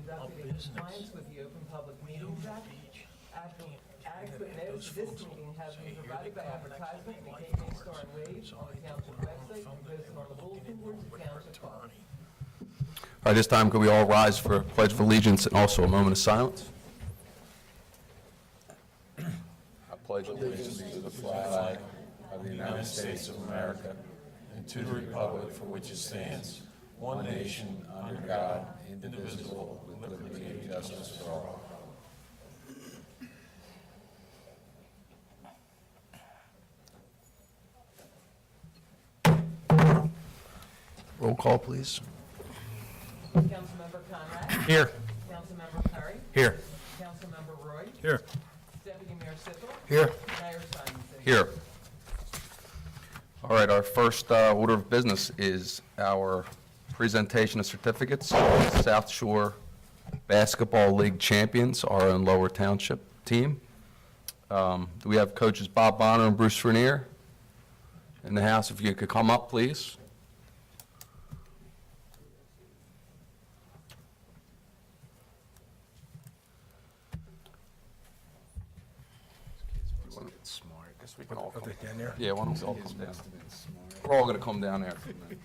conducted in compliance with the Open Public Meetings Act. Adequate notice of this meeting has been provided by advertisement in the Gateway Star and Wave on the Township website and posted on the bulletin boards of Township Hall. All right, this time could we all rise for a pledge of allegiance and also a moment of silence? I pledge allegiance to the flag of the United States of America and to the republic for which it stands, one nation, under God, indivisible, with liberty and justice for all. Roll call, please. Councilmember Conrad. Here. Councilmember Perry. Here. Councilmember Roy. Here. Deputy Mayor Sippel. Here. Mayor Simonson. Here. All right, our first order of business is our presentation of certificates. South Shore Basketball League champions, our own Lower Township team. Do we have coaches Bob Bonner and Bruce Vernier in the house? If you could come up, please. Smart. Guess we can all come down there. Yeah, why don't we all come down? We're all going to come down there for a minute.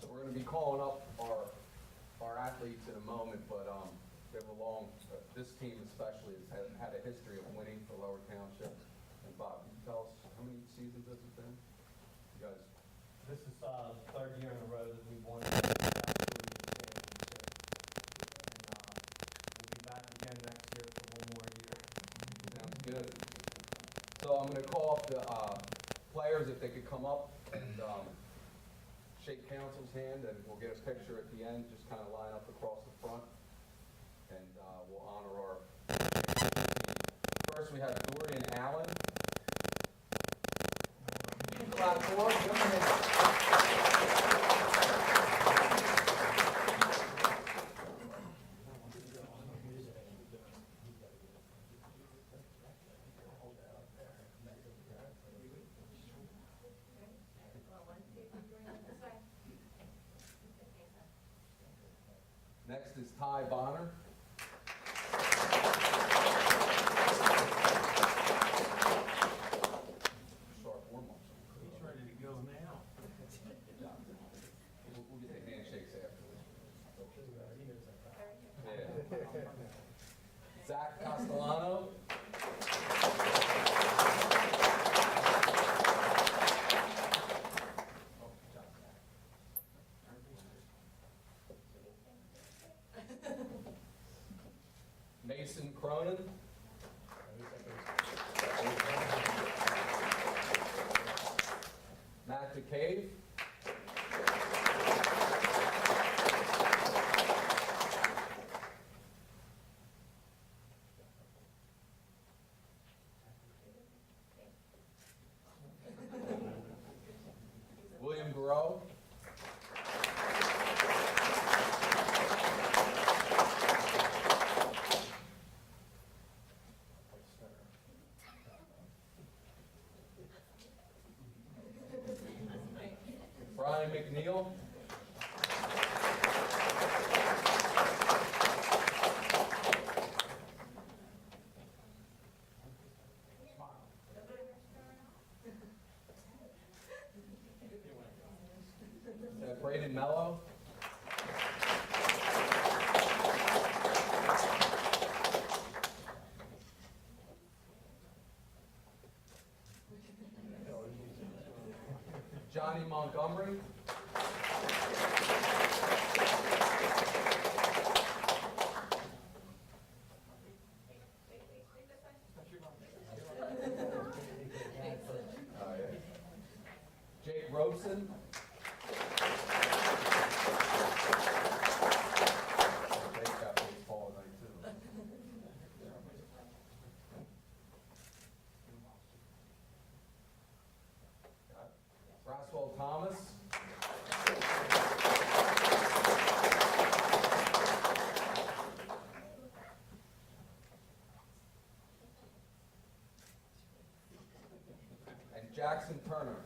So we're going to be calling up our athletes in a moment, but they have a long, this team especially has had a history of winning for Lower Township. And Bob, can you tell us how many seasons this has been? You guys, This is the third year in a row that we've won the South Shore Championship. And we'll be back again next year for one more year. sounds good. So I'm going to call up the players if they could come up and shake council's hand, and we'll get a picture at the end, just kind of line up across the front, and we'll honor our team. First, we have Dorian Allen. Clap for him. Come in. Next is Ty Bonner. Sharp warm-up. He's ready to go now. We'll get the handshakes afterwards. Yeah. Zach Castellano. Mason Cronin. Matt DeCave. William Garreau. Brian McNeil. Braden Mello. Johnny Montgomery. Jake Robeson. Jake got baseball tonight too. Thomas. And Jackson Turner.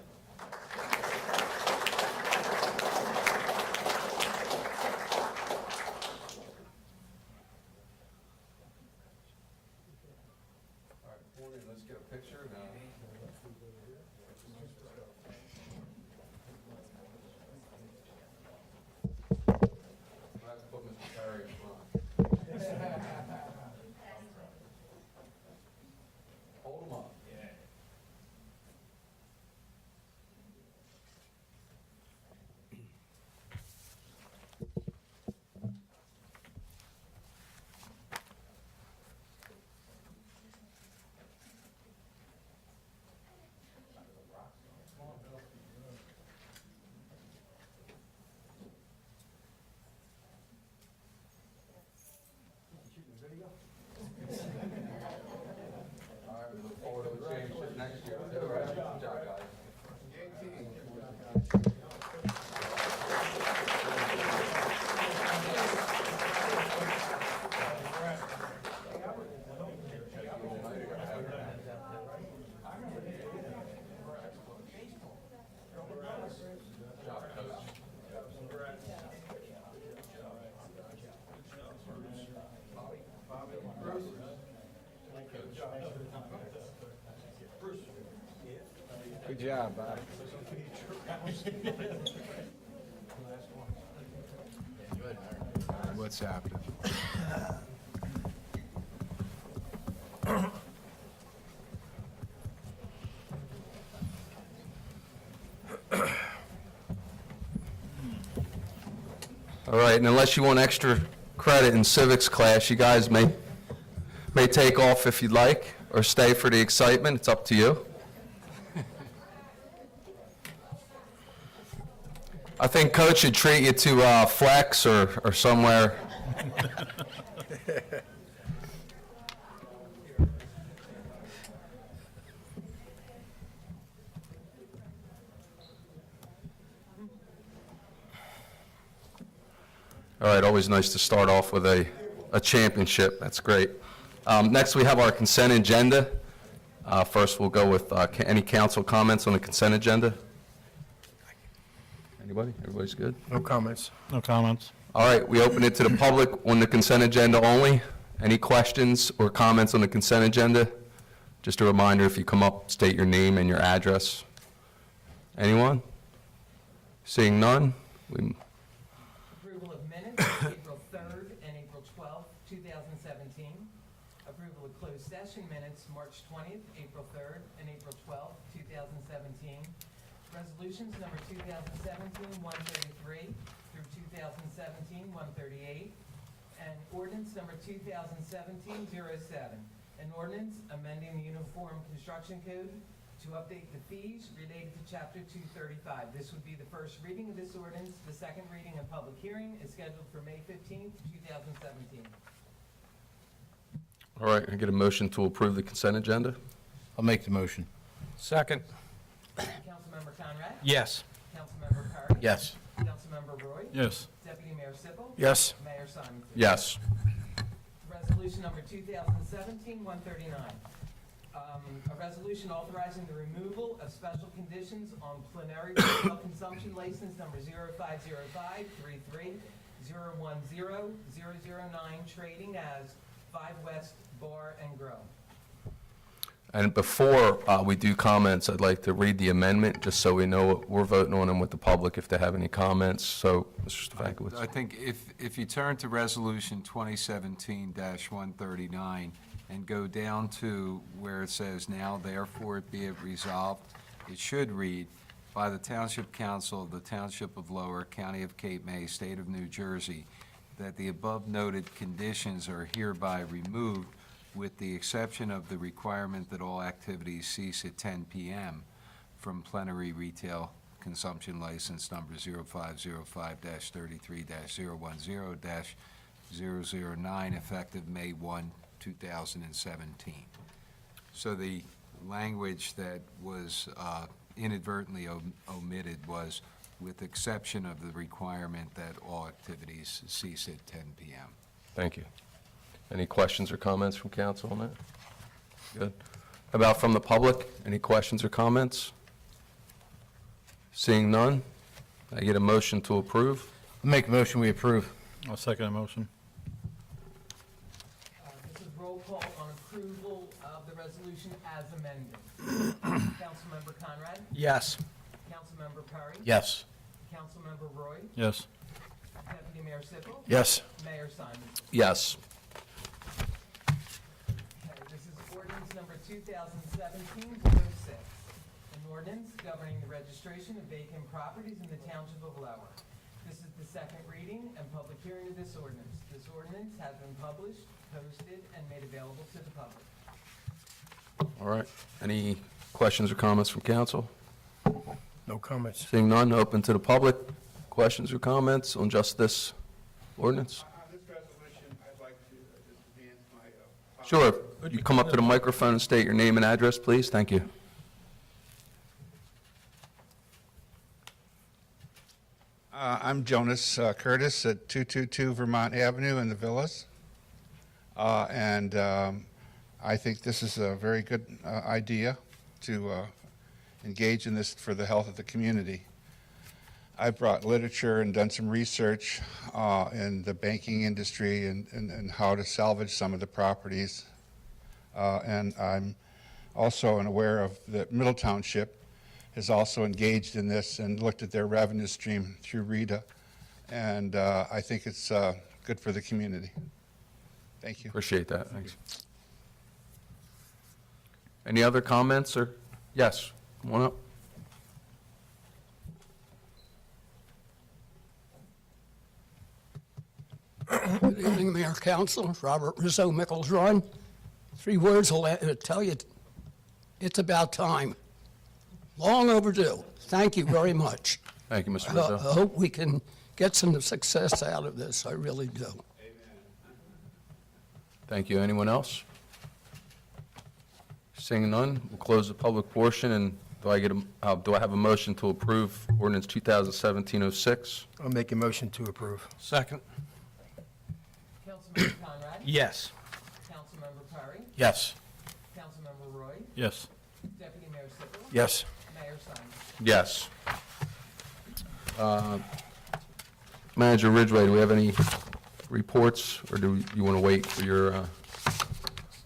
All right, Courtney, let's get a picture now. I have to put Mr. Perry in front. Hold him up. All right, we look forward to the championship next year. All right, good job, guys. Good job, Coach. Good job, Bob. What's happening? All right, and unless you want extra credit in civics class, you guys may take off if you'd like, or stay for the excitement. It's up to you. I think Coach should treat you to Flex or somewhere. All right, always nice to start off with a championship. That's great. Next, we have our consent agenda. First, we'll go with any council comments on the consent agenda. Anybody? Everybody's good? No comments. No comments. All right, we open it to the public on the consent agenda only. Any questions or comments on the consent agenda? Just a reminder, if you come up, state your name and your address. Anyone? Seeing none? Approval of minutes, April 3rd and April 12th, 2017. Approval of closed session minutes, March 20th, April 3rd, and April 12th, 2017. Resolutions number 2017-133 through 2017-138, and ordinance number 2017-07, an ordinance amending the Uniform Construction Code to update the fees related to Chapter 235. This would be the first reading of this ordinance. The second reading and public hearing is scheduled for May 15th, 2017. All right, I get a motion to approve the consent agenda? I'll make the motion. Second. Councilmember Conrad? Yes. Councilmember Curry? Yes. Councilmember Roy? Yes. Deputy Mayor Sippel? Yes. Mayor Simon? Yes. Resolution number 2017-139. A resolution authorizing the removal of special conditions on plenary retail consumption license number 0505-33-010-009, trading as 5 West Bar and Grill. And before we do comments, I'd like to read the amendment, just so we know what we're voting on and with the public, if they have any comments. So, Mr. Stefanowicz. I think if you turn to Resolution 2017-139 and go down to where it says, "Now therefore it be it resolved," it should read, "By the Township Council of the Township of Lower, County of Cape May, State of New Jersey, that the above noted conditions are hereby removed with the exception of the requirement that all activities cease at 10 p.m. from plenary retail consumption license number 0505-33-010-009, effective May 1, 2017. So the language that was inadvertently omitted was with exception of the requirement that all activities cease at 10 p.m. Thank you. Any questions or comments from council on that? Good. How about from the public? Any questions or comments? Seeing none, I get a motion to approve. Make a motion, we approve. I'll second the motion. This is roll call on approval of the resolution as amended. Councilmember Conrad? Yes. Councilmember Perry? Yes. Councilmember Roy? Yes. Deputy Mayor Sippel? Yes. Mayor Simon? Yes. Okay, this is ordinance number 2017-06. An ordinance governing the registration of vacant properties in the Township of Lower. This is the second reading and public hearing of this ordinance. This ordinance has been published, posted, and made available to the public. All right. Any questions or comments from council? No comments. Seeing none, open to the public. Questions or comments on just this ordinance? On this resolution, I'd like to just advance my... Sure. You come up to the microphone and state your name and address, please. Thank you. I'm Jonas Curtis at 222 Vermont Avenue in the Villas. And I think this is a very good idea to engage in this for the health of the community. I brought literature and done some research in the banking industry and how to salvage some of the properties. And I'm also aware of the Middle Township has also engaged in this and looked at their revenue stream through RETA. And I think it's good for the community. Thank you. Appreciate that. Thanks. Any other comments or, yes, come on up. Good evening, Mayor, Council. Robert Rizzo, Mickles Run. 3 words will tell you it's about time. Long overdue. Thank you very much. Thank you, Mr. I Rizzo. hope we can get some success out of this. I really do. Thank you. Anyone else? Seeing none, we'll close the public portion, and do I have a motion to approve ordinance 2017-06? I'll make a motion to approve. Second. Councilmember Conrad? Yes. Councilmember Perry? Yes. Councilmember Roy? Yes. Deputy Mayor Sippel? Yes. Mayor Simon? Yes. Manager Ridgway, do we have any reports, or do you want to wait for your,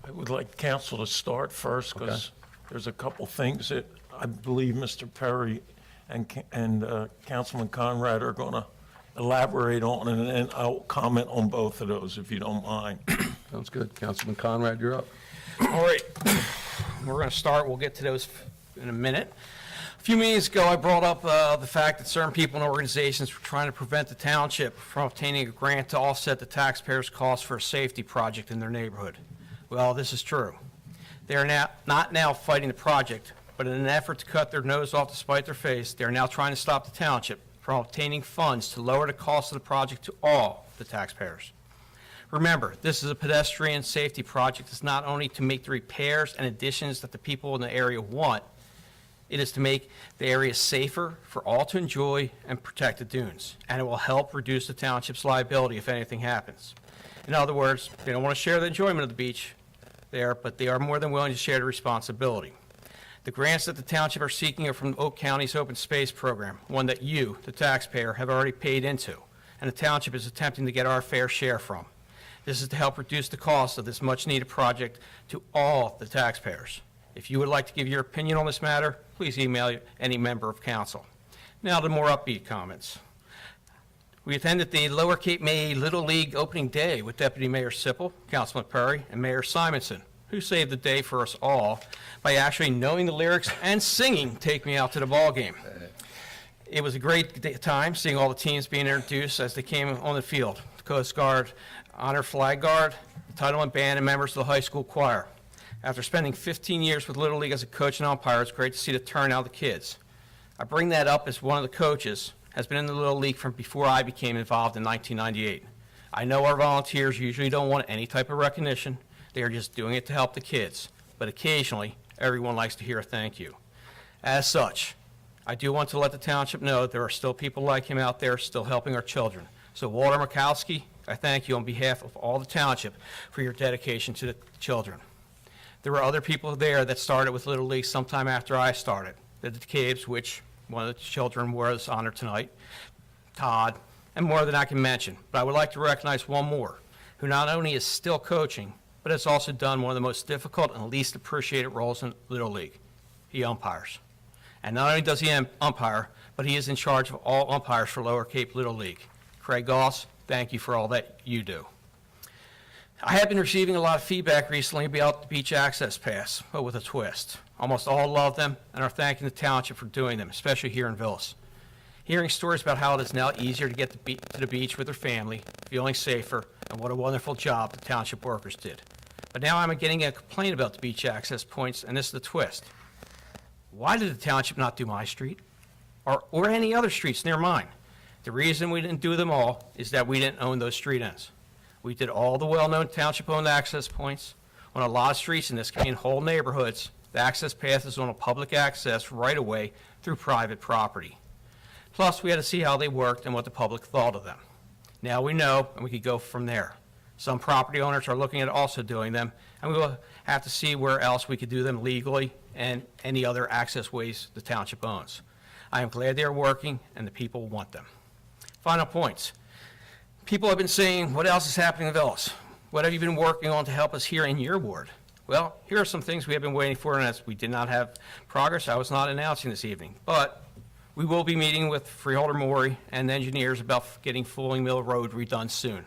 I would like council to start first, because there's a couple things that I believe Mr. Perry and Councilman Conrad are going to elaborate on, and then I'll comment on both of those, if you don't mind. sounds good. Councilman Conrad, you're up. All right. We're going to start. We'll get to those in a minute. A few meetings ago, I brought up the fact that certain people and organizations were trying to prevent the township from obtaining a grant to offset the taxpayers' costs for a safety project in their neighborhood. Well, this is true. They are not now fighting the project, but in an effort to cut their nose off to spite their face, they are now trying to stop the township from obtaining funds to lower the cost of the project to all the taxpayers. Remember, this is a pedestrian safety project. It's not only to make the repairs and additions that the people in the area want, it is to make the area safer for all to enjoy and protect the dunes, and it will help reduce the township's liability if anything happens. In other words, they don't want to share the enjoyment of the beach there, but they are more than willing to share the responsibility. The grants that the township are seeking are from Oak County's Open Space Program, one that you, the taxpayer, have already paid into, and the township is attempting to get our fair share from. This is to help reduce the cost of this much-needed project to all the taxpayers. If you would like to give your opinion on this matter, please email any member of council. Now to more upbeat comments. We attended the Lower Cape May Little League opening day with Deputy Mayor Sippel, Councilman Perry, and Mayor Simonson, who saved the day for us all by actually knowing the lyrics and singing "Take Me Out to the Ball Game." It was a great time seeing all the teams being introduced as they came on the field. The Coast Guard Honor Flag Guard, the Title I Band, and members of the high school choir. After spending 15 years with Little League as a coach and umpire, it's great to see the turnout of the kids. I bring that up as one of the coaches has been in the Little League from before I became involved in 1998. I know our volunteers usually don't want any type of recognition. They are just doing it to help the kids. But occasionally, everyone likes to hear a thank you. As such, I do want to let the township know there are still people like him out there still helping our children. So Walter Mikowski, I thank you on behalf of all the township for your dedication to the children. There were other people there that started with Little League sometime after I started. The DeCabe's, which one of the children was honored tonight, Todd, and more than I can mention. But I would like to recognize one more, who not only is still coaching, but has also done one of the most difficult and least appreciated roles in Little League. He umpires. And not only does he umpire, but he is in charge of all umpires for Lower Cape Little League. Craig Goss, thank you for all that you do. I have been receiving a lot of feedback recently about the beach access pass, but with a twist. Almost all love them and are thanking the township for doing them, especially here in Villas. Hearing stories about how it is now easier to get to the beach with their family, feeling safer, and what a wonderful job the township workers did. But now I'm getting a complaint about the beach access points, and this is the twist. Why did the township not do my street? Or any other streets near mine? The reason we didn't do them all is that we didn't own those street ends. We did all the well-known township-owned access points. On a lot of streets in this community, in whole neighborhoods, the access path is on a public access right-of-way through private property. Plus, we had to see how they worked and what the public thought of them. Now we know, and we could go from there. Some property owners are looking at also doing them, and we will have to see where else we could do them legally and any other access ways the township owns. I am glad they are working, and the people want them. Final points. People have been saying, what else is happening in Villas? What have you been working on to help us here in your ward? Well, here are some things we have been waiting for, and as we did not have progress, I was not announcing this evening. But we will be meeting with Freeholder Maury and engineers about getting Fooling Mill Road redone soon.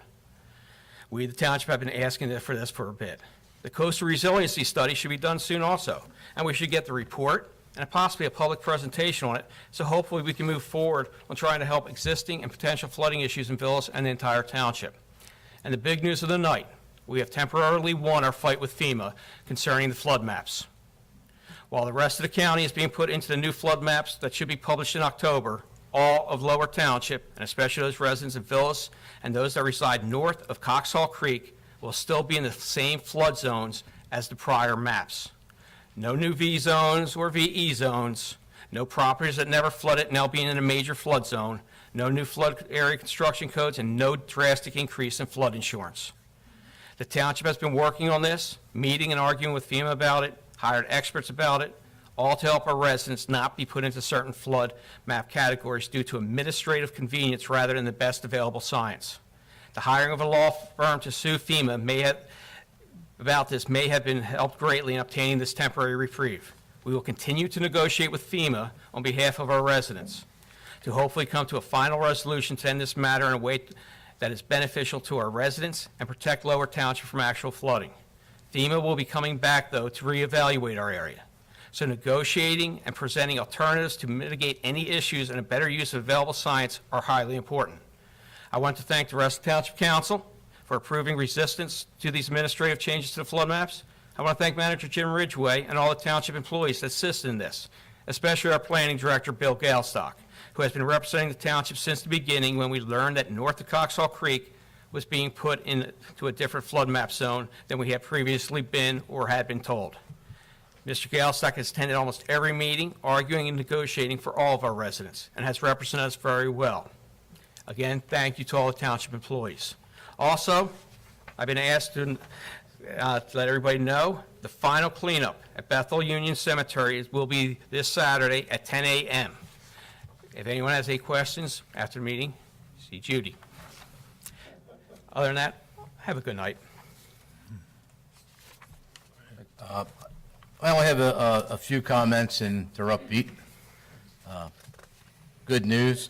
We, the township, have been asking for this for a bit. The coastal resiliency study should be done soon also, and we should get the report and possibly a public presentation on it, so hopefully we can move forward on trying to help existing and potential flooding issues in Villas and the entire township. And the big news of the night, we have temporarily won our fight with FEMA concerning the flood maps. While the rest of the county is being put into the new flood maps that should be published in October, all of Lower Township, and especially those residents in Villas and those that reside north of Coxhall Creek, will still be in the same flood zones as the prior maps. No new V zones or VE zones, no properties that never flooded now being in a major flood zone, no new flood area construction codes, and no drastic increase in flood insurance. The township has been working on this, meeting and arguing with FEMA about it, hired experts about it, all to help our residents not be put into certain flood map categories due to administrative convenience rather than the best available science. The hiring of a law firm to sue FEMA may have been helped greatly in obtaining this temporary reprieve. We will continue to negotiate with FEMA on behalf of our residents to hopefully come to a final resolution to end this matter in a way that is beneficial to our residents and protect Lower Township from actual flooding. FEMA will be coming back, though, to reevaluate our area. So negotiating and presenting alternatives to mitigate any issues and a better use of available science are highly important. I want to thank the rest of the Township Council for approving resistance to these administrative changes to the flood maps. I want to thank Manager Jim Ridgway and all the Township employees that assisted in this, especially our Planning Director, Bill Galestock, who has been representing the Township since the beginning when we learned that north of Coxhall Creek was being put into a different flood map zone than we had previously been or had been told. Mr. Galestock has attended almost every meeting, arguing and negotiating for all of our residents, and has represented us very well. Again, thank you to all the Township employees. Also, I've been asked to let everybody know the final cleanup at Bethel Union Cemetery will be this Saturday at 10 a.m. If anyone has any questions after the meeting, see Judy. Other than that, have a good night. I only have a few comments, and they're upbeat. Good news.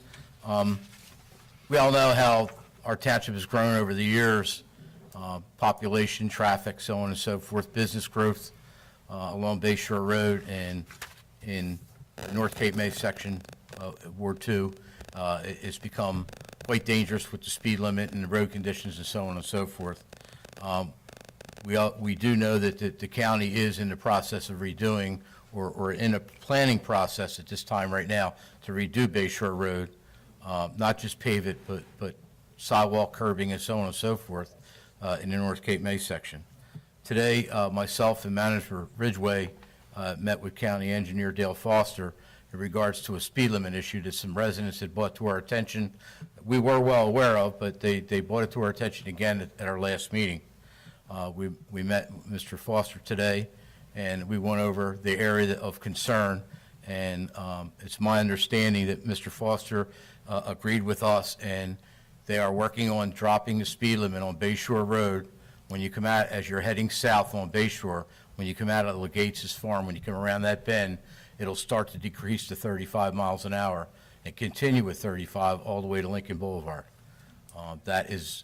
We all know how our township has grown over the years, population, traffic, so on and so forth, business growth along Bayshore Road and in the North Cape May section of Ward 2. It's become quite dangerous with the speed limit and the road conditions and so on and so forth. We do know that the county is in the process of redoing or in a planning process at this time right now to redo Bayshore Road, not just pave it, but sidewalk curbing and so on and so forth in the North Cape May section. Today, myself and Manager Ridgway met with County Engineer Dale Foster in regards to a speed limit issue that some residents had brought to our attention. We were well aware of, but they brought it to our attention again at our last meeting. We met Mr. Foster today, and we went over the area of concern, and it's my understanding that Mr. Foster agreed with us, and they are working on dropping the speed limit on Bay Shore Road when you come out, as you're heading south on Bay Shore, when you come out of Legates' farm, when you come around that bend, it'll start to decrease to 35 miles an hour and continue with 35 all the way to Lincoln Boulevard. That is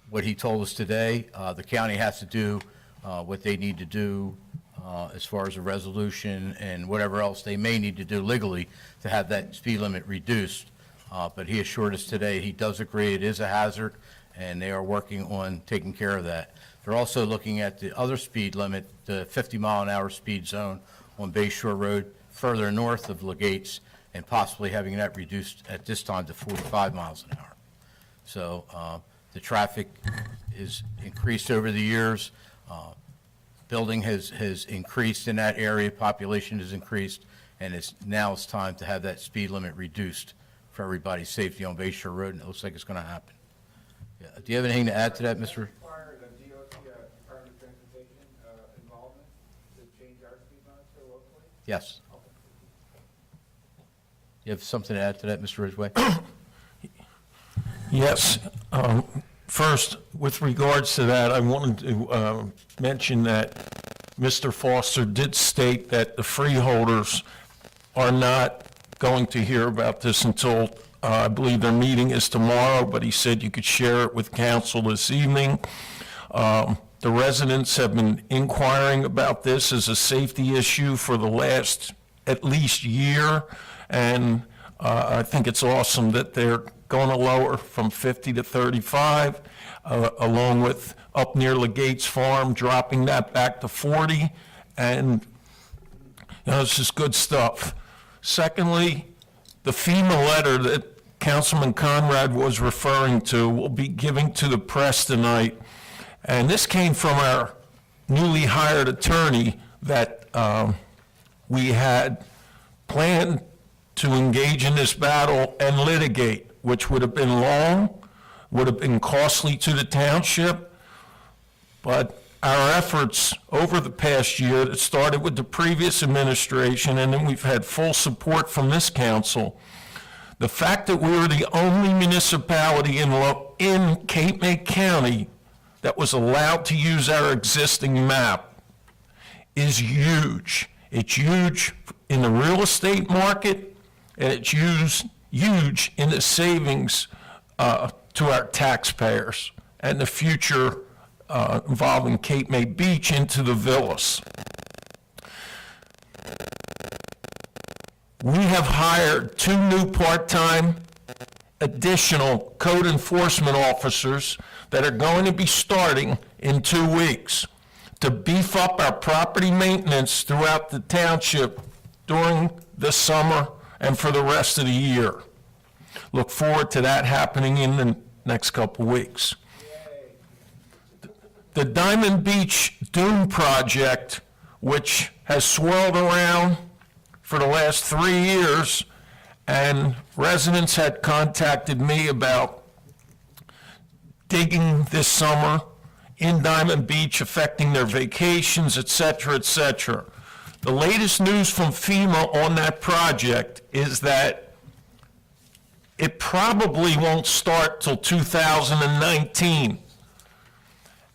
what he told us today. The county has to do what they need to do as far as a resolution and whatever else they may need to do legally to have that speed limit reduced. But he assured us today he does agree it is a hazard, and they are working on taking care of that. They're also looking at the other speed limit, the 50-mile-an-hour speed zone on Bay Shore Road further north of Legates, and possibly having that reduced at this time to 45 miles an hour. So the traffic is increased over the years. Building has increased in that area, population has increased, and now it's time to have that speed limit reduced for everybody's safety on Bay Shore Road, and it looks like it's going to happen. Yeah. Do you have anything to add to that, Mr.? Require the DOT, Department of Transportation, involvement to change our speed limits here locally? Yes. You have something to add to that, Mr. Ridgway? Yes. First, with regards to that, I wanted to mention that Mr. Foster did state that the freeholders are not going to hear about this until, I believe their meeting is tomorrow, but he said you could share it with council this evening. The residents have been inquiring about this as a safety issue for the last at least year, and I think it's awesome that they're going to lower from 50 to 35, along with up near Legates Farm, dropping that back to 40, and this is good stuff. Secondly, the FEMA letter that Councilman Conrad was referring to will be giving to the press tonight, and this came from our newly hired attorney that we had planned to engage in this battle and litigate, which would have been long, would have been costly to the township, but our efforts over the past year that started with the previous administration, and then we've had full support from this council. The fact that we were the only municipality in Cape May County that was allowed to use our existing map is huge. It's huge in the real estate market, and it's huge in the savings to our taxpayers and the future involving Cape May Beach into the villas. We have hired 2 new part-time additional code enforcement officers that are going to be starting in 2 weeks to beef up our property maintenance throughout the township during the summer and for the rest of the year. Look forward to that happening in the next couple weeks. The Diamond Beach Dune project, which has swirled around for the last 3 years, and residents had contacted me about digging this summer in Diamond Beach, affecting their vacations, et cetera, et cetera. The latest news from FEMA on that project is that it probably won't start till 2019.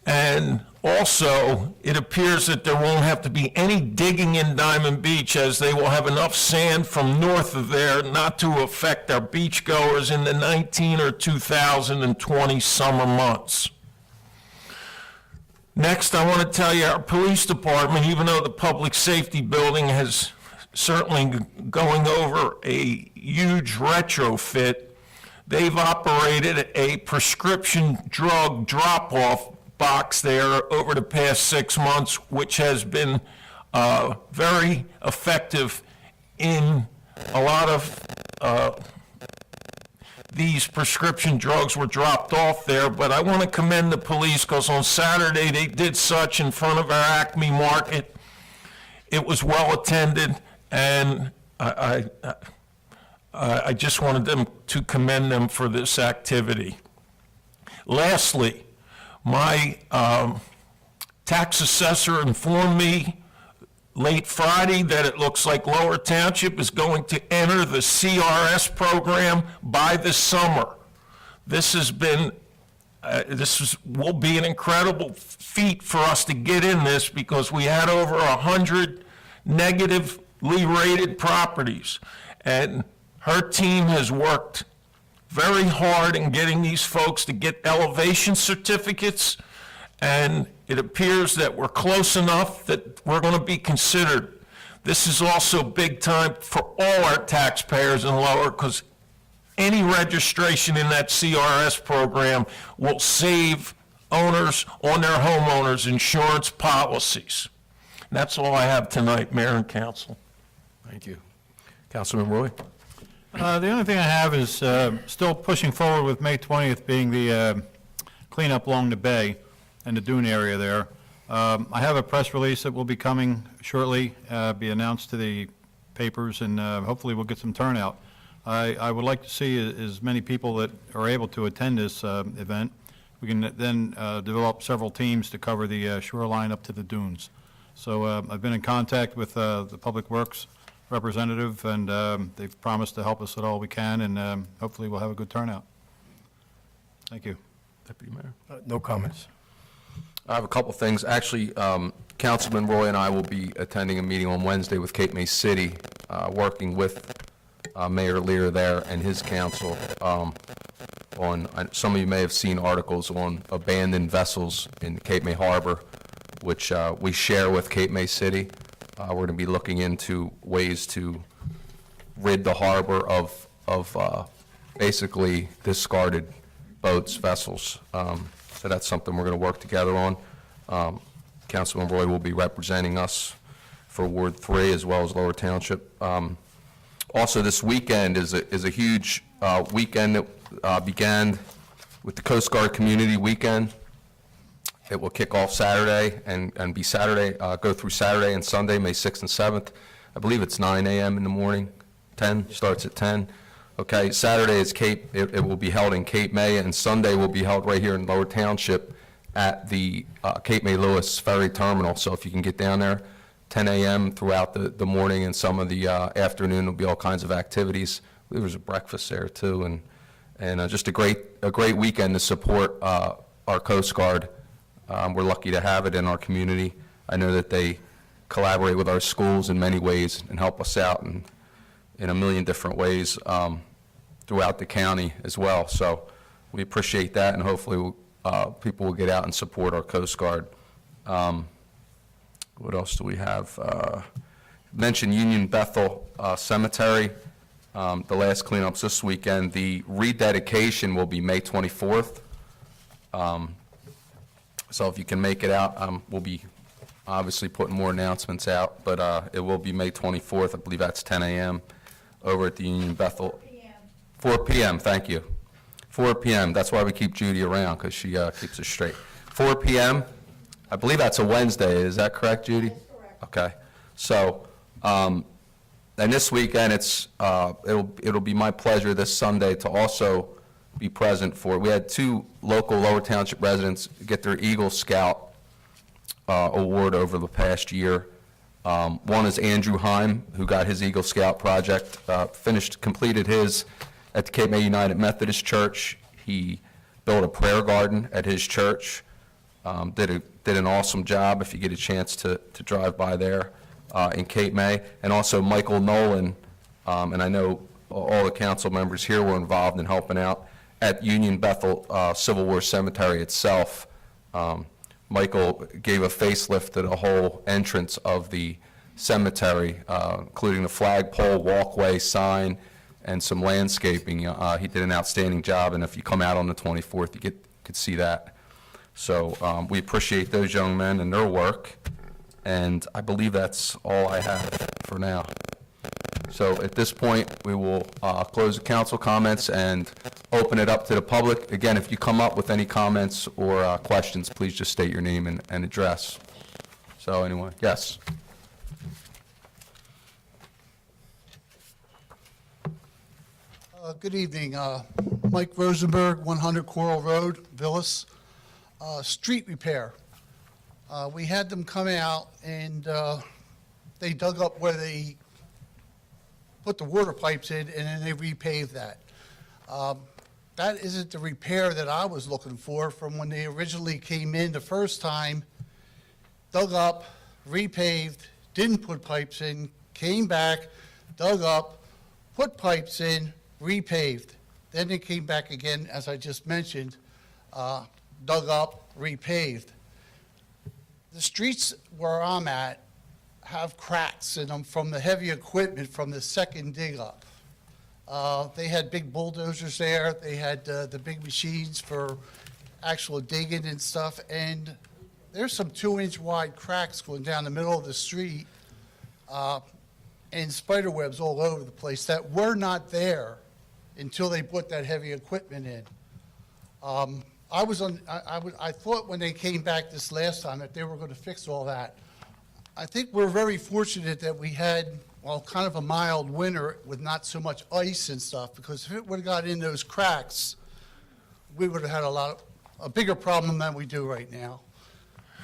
And also, it appears that there won't have to be any digging in Diamond Beach, as they will have enough sand from north of there not to affect our beachgoers in the 19 or 2020 summer months. Next, I want to tell you our police department, even though the public safety building has certainly going over a huge retrofit, they've operated a prescription drug drop-off box there over the past 6 months, which has been very effective in a lot of these prescription drugs were dropped off there. But I want to commend the police, because on Saturday they did such in front of our Acme Market. It was well attended, and I just wanted them to commend them for this activity. Lastly, my tax assessor informed me late Friday that it looks like Lower Township is going to enter the CRS program by the summer. This has been, will be an incredible feat for us to get in this because we had over 100 negatively rated properties. And her team has worked very hard in getting these folks to get elevation certificates, and it appears that we're close enough that we're going to be considered. This is also big time for all our taxpayers in Lower, because any registration in that CRS program will save owners on their homeowners' insurance policies. And that's all I have tonight, Mayor and Council. Thank you. Councilman Roy? The only thing I have is still pushing forward with May 20th being the cleanup along the bay and the dune area there. I have a press release that will be coming shortly, be announced to the papers, and hopefully we'll get some turnout. I would like to see as many people that are able to attend this event. We can then develop several teams to cover the shoreline up to the dunes. So I've been in contact with the Public Works representative, and they've promised to help us at all we can, and hopefully we'll have a good turnout. Thank you. Deputy Mayor? No comments. I have a couple things. Actually, Councilman Roy and I will be attending a meeting on Wednesday with Cape May City, working with Mayor Lear there and his council on, some of you may have seen articles on abandoned vessels in Cape May Harbor, which we share with Cape May City. We're going to be looking into ways to rid the harbor of basically discarded boats, vessels. So that's something we're going to work together on. Councilman Roy will be representing us for Ward 3 as well as Lower Township. Also, this weekend is a huge weekend that began with the Coast Guard Community Weekend. It will kick off Saturday and be Saturday, go through Saturday and Sunday, May 6th and 7th. I believe it's 9 a.m. in the morning, 10, starts at 10. Okay, Saturday is it will be held in Cape May, and Sunday will be held right here in Lower Township at the Cape May Lewis Ferry Terminal. So if you can get down there, 10 a.m. throughout the morning, and some of the afternoon will be all kinds of activities. There was a breakfast there too, and just a great weekend to support our Coast Guard. We're lucky to have it in our community. I know that they collaborate with our schools in many ways and help us out in a million different ways throughout the county as well. So we appreciate that, and hopefully people will get out and support our Coast Guard. What else do we have? Mentioned Union Bethel Cemetery. The last cleanups this weekend. The rededication will be May 24th. So if you can make it out, we'll be obviously putting more announcements out, but it will be May 24th. I believe that's 10 a.m. over at the Union Bethel. 4 p.m., thank you. 4 p.m., that's why we keep Judy around, because she keeps us straight. 4 p.m., I believe that's a Wednesday, is that correct, Judy? That's correct. Okay, so, and this weekend, it'll be my pleasure this Sunday to also be present for, we had 2 local Lower Township residents get their Eagle Scout award over the past year. One is Andrew Heim, who got his Eagle Scout project, completed his at the Cape May United Methodist Church. He built a prayer garden at his church, did an awesome job if you get a chance to drive by there in Cape May. And also Michael Nolan, and I know all the council members here were involved in helping out at Union Bethel Civil War Cemetery itself. Michael gave a facelift to the whole entrance of the cemetery, including the flagpole, walkway, sign, and some landscaping. He did an outstanding job, and if you come out on the 24th, you could see that. So we appreciate those young men and their work, and I believe that's all I have for now. So at this point, we will close the council comments and open it up to the public. Again, if you come up with any comments or questions, please just state your name and address. So anyway, yes. Good evening. Mike Rosenberg, 100 Coral Road, Villas. Street repair. We had them come out and they dug up where they put the water pipes in and then they repaved that. That isn't the repair that I was looking for from when they originally came in the first time, dug up, repaved, didn't put pipes in, came back, dug up, put pipes in, repaved. Then they came back again, as I just mentioned, dug up, repaved. The streets where I'm at have cracks in them from the heavy equipment from the second dig up. They had big bulldozers there, they had the big machines for actual digging and stuff, and there's some 2-inch wide cracks going down the middle of the street, and spider webs all over the place that were not there until they put that heavy equipment in. I thought when they came back this last time that they were going to fix all that. I think we're very fortunate that we had, well, kind of a mild winter with not so much ice and stuff, because if it would have got in those cracks, we would have had a bigger problem than we do right now.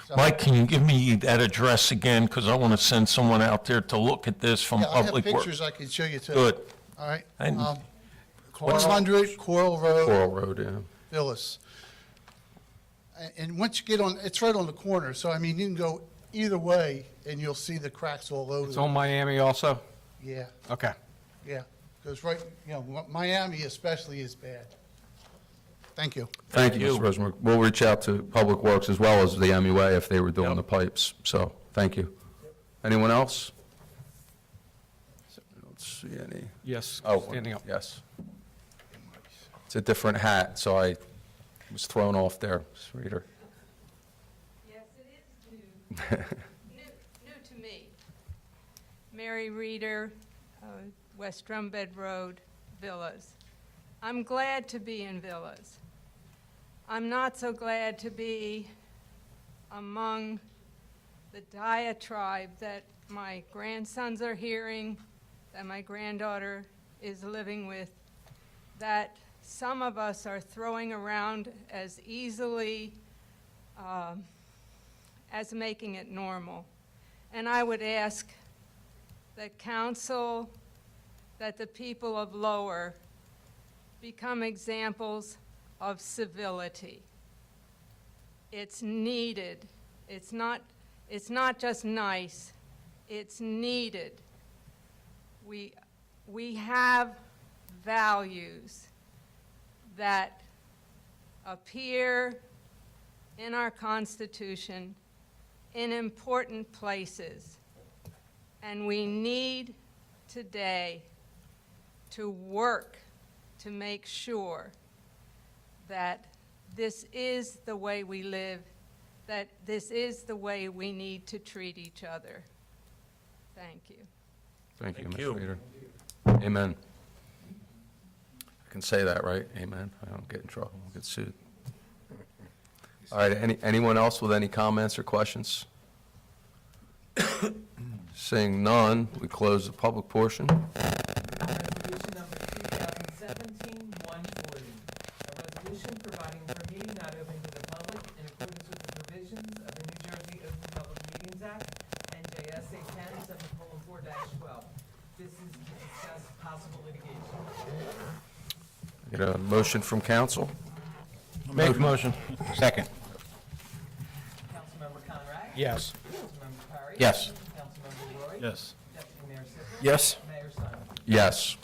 So, Mike, can you give me that address again? Because I want to send someone out there to look at this from yeah, I have Public Works. pictures I can show you too. Good. All right. And 100 Coral Road. Coral Road, yeah. Villas. And once you get on, it's right on the corner, so I mean, you can go either way, and you'll see the cracks all over. It's on Miami also? Yeah, Okay. yeah, because right, you know, Miami especially is bad. Thank you. Thank you, you. Mr. Rosenberg. We'll reach out to Public Works as well as the MUA if they were doing Yep. the pipes, so, thank you. Anyone else? I don't see any. Yes, Oh, standing up. yes. It's a different hat, so I was thrown off there, Ms. Reader. Yes, it is new to me. Mary Reeder, West Drumbed Road, Villas. I'm glad to be in Villas. I'm not so glad to be among the diatribe that my grandsons are hearing, that my granddaughter is living with, that some of us are throwing around as easily as making it normal. And I would ask that council, that the people of Lower become examples of civility. It's needed. It's not just nice, it's needed. We have values that appear in our Constitution in important places. And we need today to work to make sure that this is the way we live, that this is the way we need to treat each other. Thank you. Thank you, Thank Ms. you. Reader. Amen. I can say that, right? Amen. I don't get in trouble, I'll get sued. All right, anyone else with any comments or questions? Seeing none, we close the public portion. Resolution number 2017-140, a resolution providing for meeting not open to the public in accordance with the provisions of the New Jersey Open Public Meetings Act, NJSA 10-7:4-12. This is to discuss possible litigation. Get a motion from council? Make a motion. Second. Councilmember Conrad? Yes. Councilmember Perry? Yes. Councilmember Roy? Yes. Deputy Mayor Sippel? Yes. Mayor Simon? Yes.